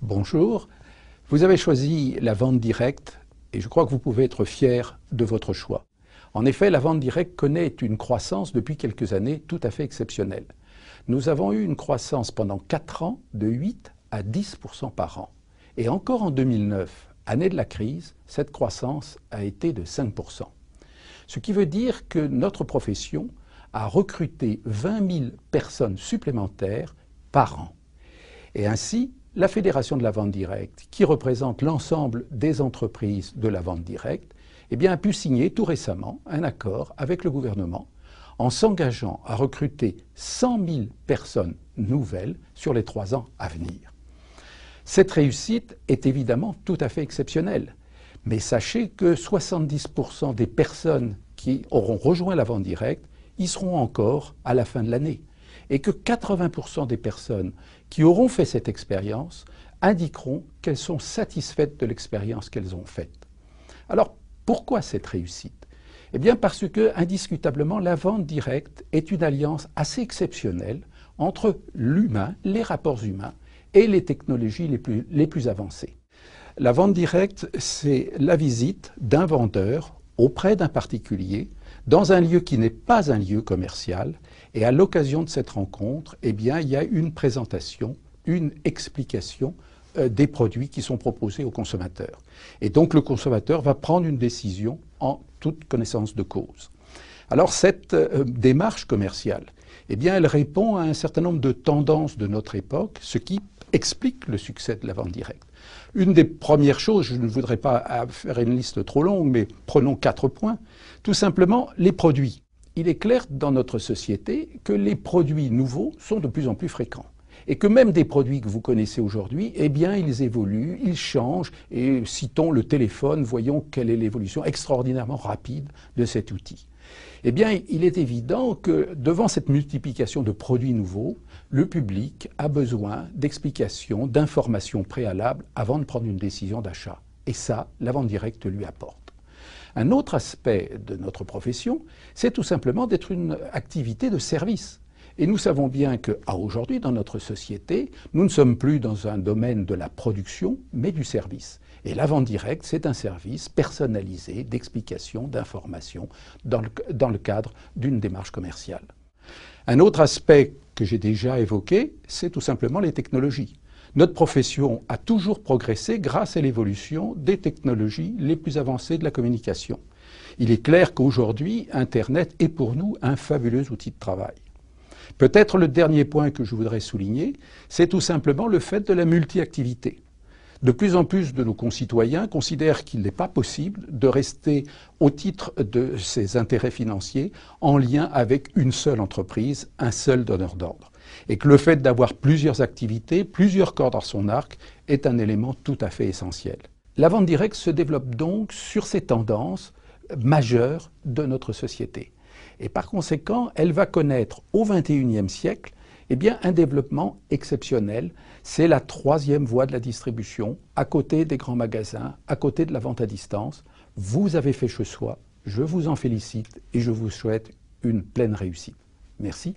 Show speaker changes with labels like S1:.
S1: Bonjour, vous avez choisi la vente directe et je crois que vous pouvez être fier de votre choix. En effet, la vente directe connaît une croissance depuis quelques années tout à fait exceptionnelle. Nous avons eu une croissance pendant 4 ans de 8 à 10% par an. Et encore en 2009, année de la crise, cette croissance a été de 5%. Ce qui veut dire que notre profession a recruté 20 000 personnes supplémentaires par an. Et ainsi, la Fédération de la vente directe, qui représente l'ensemble des entreprises de la vente directe, a pu signer tout récemment un accord avec le gouvernement en s'engageant à recruter 100 000 personnes nouvelles sur les 3 ans à venir. Cette réussite est évidemment tout à fait exceptionnelle, mais sachez que 70% des personnes qui auront rejoint la vente directe y seront encore à la fin de l'année, et que 80% des personnes qui auront fait cette expérience indiqueront qu'elles sont satisfaites de l'expérience qu'elles ont faite. Alors, pourquoi cette réussite? Eh bien parce que, indiscutablement, la vente directe est une alliance assez exceptionnelle entre l'humain, les rapports humains, et les technologies les plus avancées. La vente directe, c'est la visite d'un vendeur auprès d'un particulier dans un lieu qui n'est pas un lieu commercial, et à l'occasion de cette rencontre, il y a une présentation, une explication des produits qui sont proposés au consommateur. Et donc le consommateur va prendre une décision en toute connaissance de cause. Alors cette démarche commerciale, elle répond à un certain nombre de tendances de notre époque, ce qui explique le succès de la vente directe. Une des premières choses, je ne voudrais pas faire une liste trop longue, mais prenons 4 points. Tout simplement, les produits. Il est clair dans notre société que les produits nouveaux sont de plus en plus fréquents. Et que même des produits que vous connaissez aujourd'hui, ils évoluent, ils changent. Et citons le téléphone, voyons quelle est l'évolution extraordinairement rapide de cet outil. Il est évident que devant cette multiplication de produits nouveaux, le public a besoin d'explications, d'informations préalables avant de prendre une décision d'achat. Et ça, la vente directe lui apporte. Un autre aspect de notre profession, c'est tout simplement d'être une activité de service. Et nous savons bien qu'aujourd'hui, dans notre société, nous ne sommes plus dans un domaine de la production, mais du service. Et la vente directe, c'est un service personnalisé d'explication, d'information dans le cadre d'une démarche commerciale. Un autre aspect que j'ai déjà évoqué, c'est tout simplement les technologies. Notre profession a toujours progressé grâce à l'évolution des technologies les plus avancées de la communication. Il est clair qu'aujourd'hui, Internet est pour nous un fabuleux outil de travail. Peut-être le dernier point que je voudrais souligner, c'est tout simplement le fait de la multi-activité. De plus en plus de nos concitoyens considèrent qu'il n'est pas possible de rester au titre de ses intérêts financiers en lien avec une seule entreprise, un seul donneur d'ordre. Et que le fait d'avoir plusieurs activités, plusieurs cordes à son arc, est un élément tout à fait essentiel. La vente directe se développe donc sur ces tendances majeures de notre société. Et par conséquent, elle va connaître au XXIe siècle un développement exceptionnel. C'est la 3e voie de la distribution, à côté des grands magasins, à côté de la vente à distance. Vous avez fait ce choix, je vous en félicite et je vous souhaite une pleine réussite. Merci.